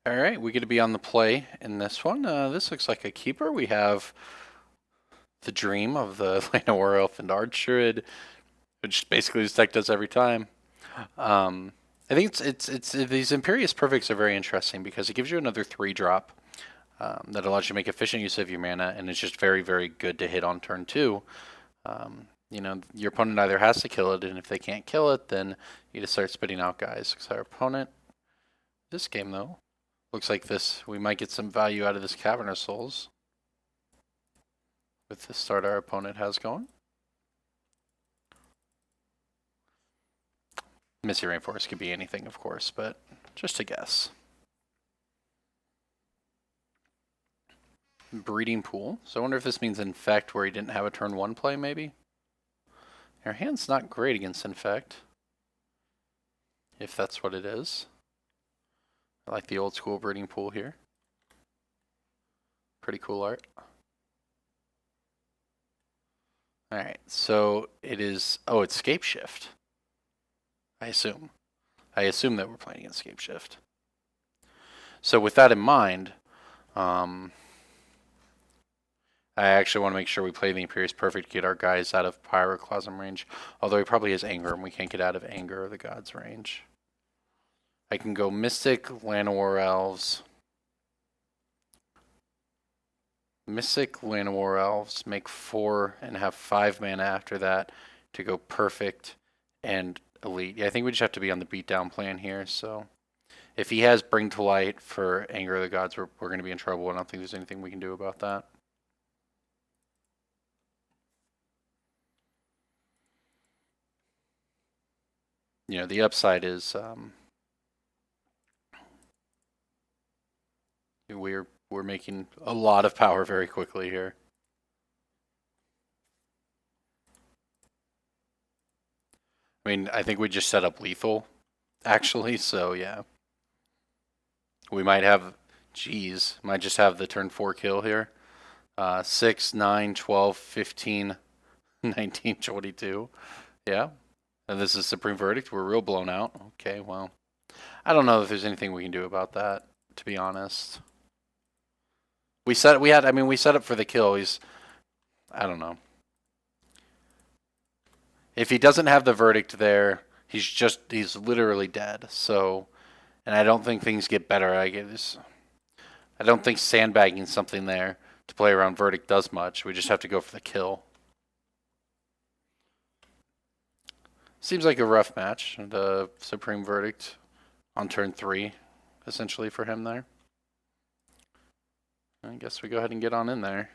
All right, we get to be on the play in this one. This looks like a keeper. We have the dream of the Llanowar Elf and Archer, which basically this deck does every time. I think it's these Imperious Perfects are very interesting because it gives you another 3-drop that allows you to make efficient use of your mana, and it's just very, very good to hit on turn 2. Your opponent either has to kill it, and if they can't kill it, then you just start spitting out guys. Because our opponent, this game though, looks like we might get some value out of this Cavern Souls with the start our opponent has going. Misty Rainforest could be anything, of course, but just a guess. Breeding Pool. So I wonder if this means Infect where he didn't have a turn 1 play, maybe? Our hand's not great against Infect. If that's what it is. I like the old school Breeding Pool here. Pretty cool art. Alright, so it is... Oh, it's Scapeshift. I assume. I assume that we're playing against Scapeshift. So with that in mind, I actually want to make sure we play the Imperious Perfect to get our guys out of Pyroclasm range. Although he probably has Anger, and we can't get out of Anger or the Gods range. I can go Mystic, Llanowar Elves. Mystic, Llanowar Elves, make 4 and have 5 mana after that to go Perfect and Elite. Yeah, I think we just have to be on the beatdown plan here, so... If he has Bring to Light for Anger of the Gods, we're going to be in trouble. I don't think there's anything we can do about that. You know, the upside is we're making a lot of power very quickly here. I mean, I think we just set up lethal, actually, so yeah. We might have, geez, might just have the turn 4 kill here. 6, 9, 12, 15, 19, 22. Yeah. And this is Supreme Verdict. We're real blown out. Okay, well. I don't know if there's anything we can do about that, to be honest. We set up for the kill. I don't know. If he doesn't have the verdict there, he's literally dead. So, and I don't think things get better. I don't think sandbagging something there to play around verdict does much. We just have to go for the kill. Seems like a rough match. The Supreme Verdict on turn 3, essentially, for him there. I guess we go ahead and get on in there.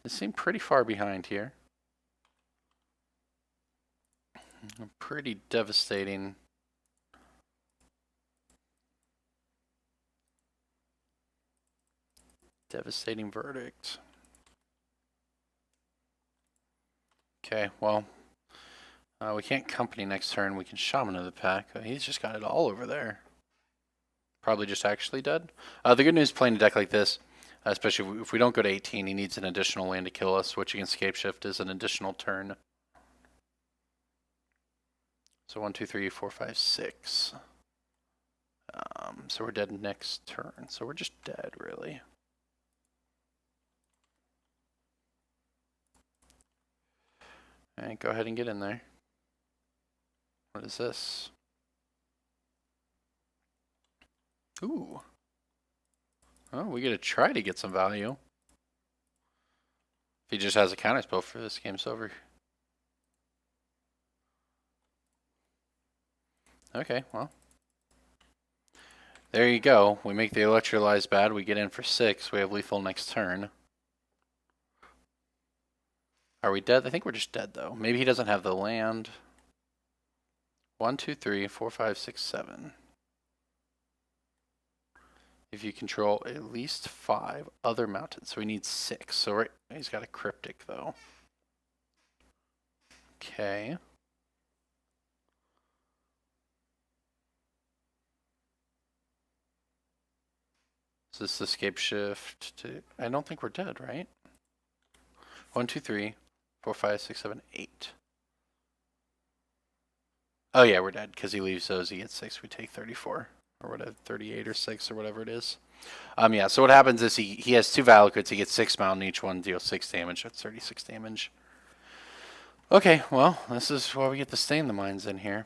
They seem pretty far behind here. Pretty devastating. Devastating verdict. Okay, well, we can't company next turn. We can Shaman of the Pack. He's just got it all over there. Probably just actually dead. The good news playing a deck like this, especially if we don't go to 18, he needs an additional land to kill us, which against Scapeshift is an additional turn. So 1, 2, 3, 4, 5, 6. So we're dead next turn. So we're just dead, really. Alright, go ahead and get in there. What is this? Ooh. Oh, we get to try to get some value. If he just has a counterspell for this, game's over. Okay, well. There you go. We make the Electrolyze bad. We get in for 6. We have lethal next turn. Are we dead? I think we're just dead, though. Maybe he doesn't have the land. 1, 2, 3, 4, 5, 6, 7. If you control at least 5 other mountains. So we need 6. So he's got a Cryptic, though. Okay. Is this the Scapeshift? I don't think we're dead, right? 1, 2, 3, 4, 5, 6, 7, 8. Oh yeah, we're dead because he leaves those. He gets 6. We take 34. or whatever, 38 or 6 or whatever it is. Yeah, so what happens is he has 2 Valakutes. He gets 6 mountain. Each one deals 6 damage. That's 36 damage. Okay, well, this is why we get to stain the mines in here.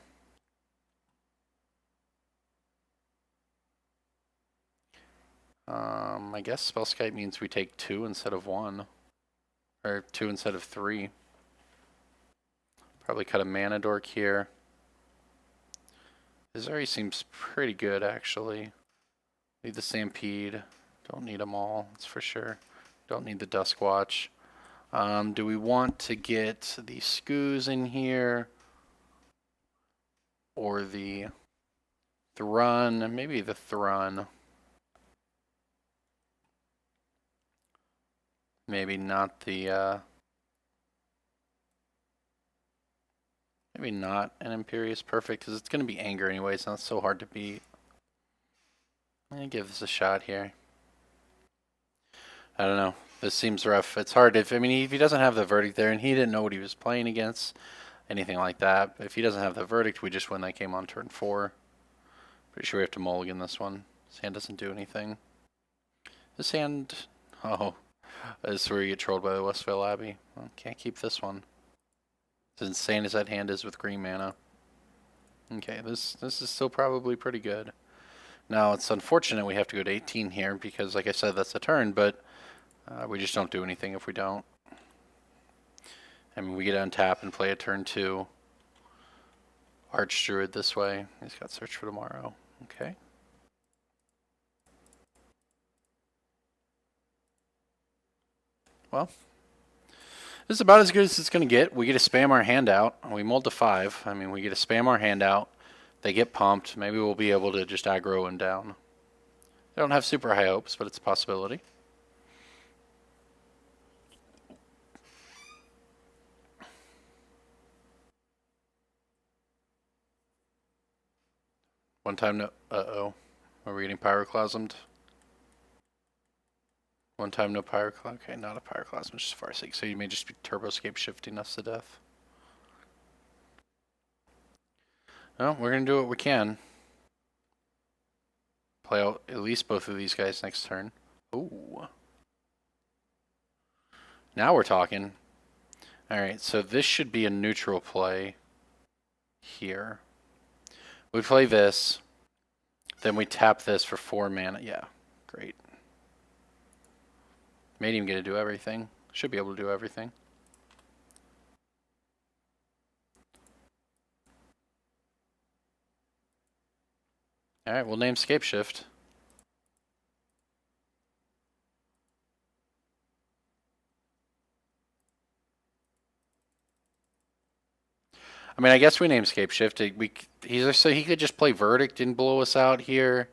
I guess Spellskite means we take 2 instead of 1. Or 2 instead of 3. Probably cut a mana dork here. This already seems pretty good, actually. Need the Stampede. Don't need them all, that's for sure. Don't need the Duskwatch. Do we want to get the Skoos in here? Or the Thrun? Maybe the Thrun. Maybe not the, maybe not an Imperious Perfect, because it's going to be Anger anyway, so it's not so hard to beat. I'm going to give this a shot here. I don't know. This seems rough. It's hard if he doesn't have the Verdict there, and he didn't know what he was playing against, anything like that. But if he doesn't have the Verdict, we just win that game on turn 4. Pretty sure we have to mulligan this one. This hand doesn't do anything. This hand... Oh. This is where you get trolled by the Westvale Abbey. Well, can't keep this one. As insane as that hand is with green mana. Okay, this is still probably pretty good. Now, it's unfortunate we have to go to 18 here because, like I said, that's a turn, but we just don't do anything if we don't. I mean, we get on tap and play a turn 2. Archdruid this way. He's got Search for Tomorrow. Okay. Well, this is about as good as it's going to get. We get to spam our hand out. We mulled to 5. I mean, we get to spam our hand out. They get pumped. Maybe we'll be able to just aggro him down. I don't have super high hopes, but it's a possibility. One time no... Uh-oh. Are we getting Pyroclasmed? One time no Pyroclasm. Okay, not a Pyroclasm, just Farseek. So you may just be turbo Scapeshifting us to death. No, we're going to do what we can. Play out at least both of these guys next turn. Ooh. Now we're talking. Alright, so this should be a neutral play here. We play this. Then we tap this for 4 mana. Yeah, great. Made him get to do everything. Should be able to do everything. Alright, we'll name Scapeshift. I mean, I guess we name Scapeshift. So he could just play Verdict and blow us out here.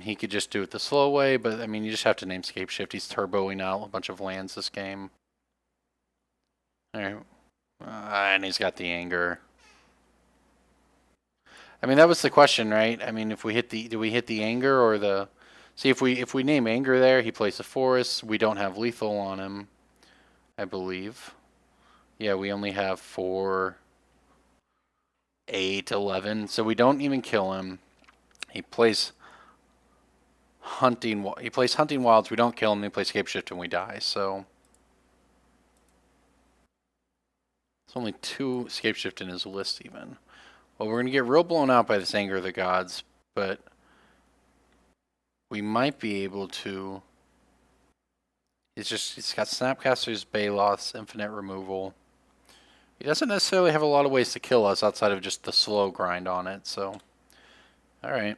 He could just do it the slow way, but I mean, you just have to name Scapeshift. He's turboing out a bunch of lands this game. Alright. And he's got the Anger. I mean, that was the question, right? I mean, if we hit do we hit the Anger or the... See, if we name Anger there, he plays a Forest. We don't have lethal on him, I believe. Yeah, we only have 4... 8, 11, so we don't even kill him. He plays Hunting Wilds, we don't kill him, he plays Scapeshift and we die, so... There's only 2 Scapeshift in his list even. Well, we're going to get real blown out by this Anger of the Gods, but we might be able to... It's got Snapcasters, Baloths, Infinite Removal. He doesn't necessarily have a lot of ways to kill us outside of just the slow grind on it, so... Alright.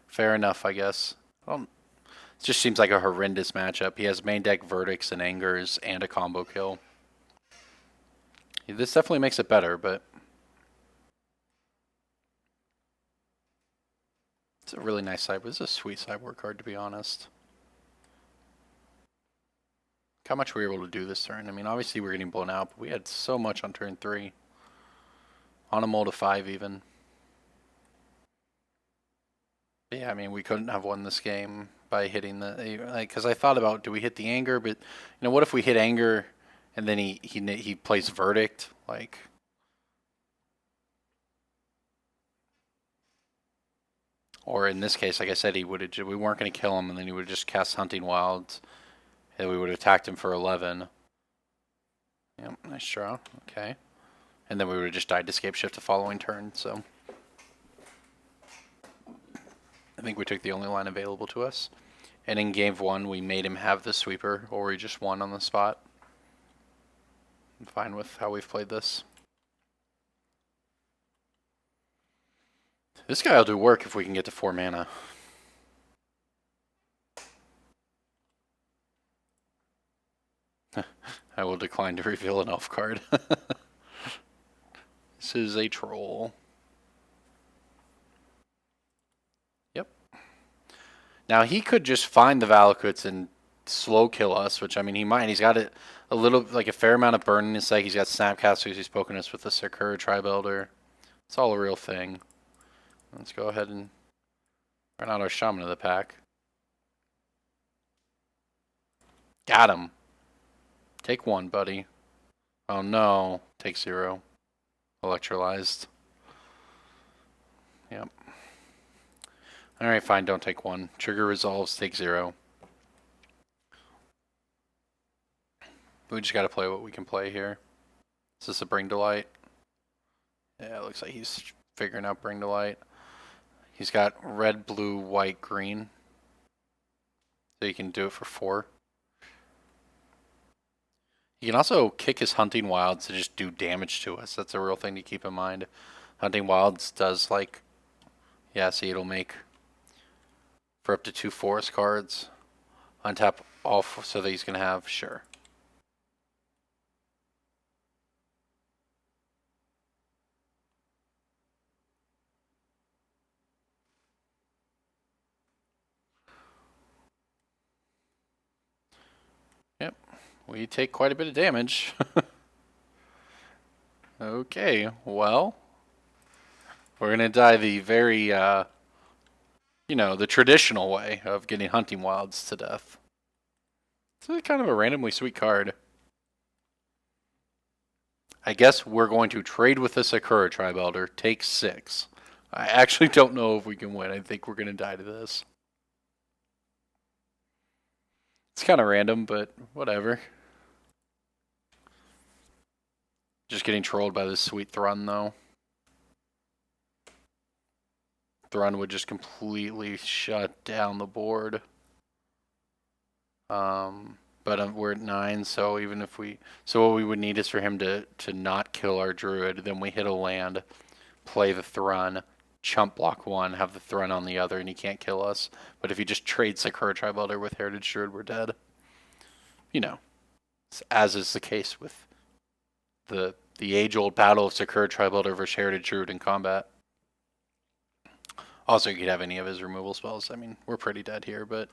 Fair enough, I guess. It just seems like a horrendous matchup. He has main deck Verdicts and Angers and a combo kill. This definitely makes it better, but... It's a really nice sideboard. This is a sweet sideboard card, to be honest. How much were we able to do this turn? I mean, obviously we're getting blown out, but we had so much on turn 3. On a mull to 5 even. But yeah, I mean, we couldn't have won this game by hitting the... Because I thought about, do we hit the Anger? But, what if we hit Anger and then he plays Verdict? Like, Or in this case, like I said, we weren't going to kill him, and then he would just cast Hunting Wilds, and we would have attacked him for 11. Yep, nice draw. Okay. And then we would have just died to Scapeshift the following turn, so I think we took the only line available to us. And in game 1, we made him have the sweeper, or he just won on the spot. I'm fine with how we've played this. This guy will do work if we can get to 4 mana. I will decline to reveal an elf card. This is a troll. Yep. Now he could just find the Valakuts and slow kill us, which I mean he might. He's got a little, like a fair amount of burn in his deck. He's got Snapcasters. He's poking us with the Sakura Tribe Elder. It's all a real thing. Let's go ahead and run out our Shaman of the pack. Got him. Take 1, buddy. Oh no. Take 0. Electrolyzed. Yep. Alright, fine. Don't take 1. Trigger resolves. Take 0. We just got to play what we can play here. Is this a Bring to Light? Yeah, it looks like he's figuring out Bring to Light. He's got red, blue, white, green. So you can do it for 4. You can also kick his Hunting Wilds to just do damage to us. That's a real thing to keep in mind. Hunting Wilds does like, yeah, see, it'll make for up to 2 forest cards. Untap all so that he's going to have, sure. Yep, we take quite a bit of damage. Okay, well, we're going to die the very, you know, the traditional way of getting Hunting Wilds to death. It's kind of a randomly sweet card. I guess we're going to trade with the Sakura Tribe Elder, take 6. I actually don't know if we can win. I think we're going to die to this. It's kind of random, but whatever. Just getting trolled by this sweet Thrun, though. Thrun would just completely shut down the board. But we're at 9, so even if we... So what we would need is for him to not kill our Druid. Then we hit a land, play the Thrun, chump block 1, have the Thrun on the other, and he can't kill us. But if he just trades Sakura Tribe Elder with Heritage Druid, we're dead. You know, as is the case with the age-old battle of Sakura Tribe Elder versus Heritage Druid in combat. Also, you could have any of his removal spells. I mean, we're pretty dead here, but...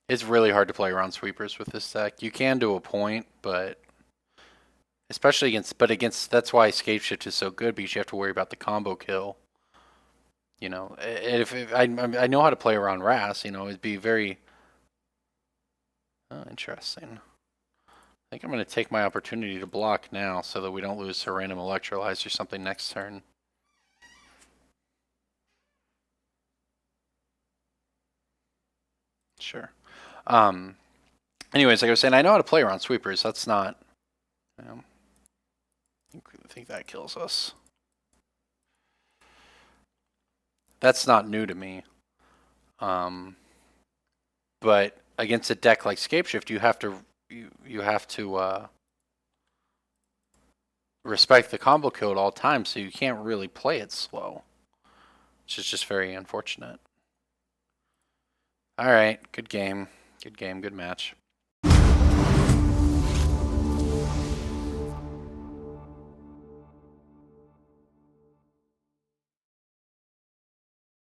It's really hard to play around sweepers with this deck. You can to a point, but... Especially against... That's why Scapeshift is so good, because you have to worry about the combo kill. You know, if I know how to play around Ras, you know, it'd be very... Oh, interesting. I think I'm going to take my opportunity to block now so that we don't lose a random Electrolyze or something next turn. Sure. Anyways, like I was saying, I know how to play around sweepers. That's not... I think that kills us. That's not new to me. But against a deck like Scapeshift, you have to respect the combo kill at all times, so you can't really play it slow, which is just very unfortunate. All right, good game, good match.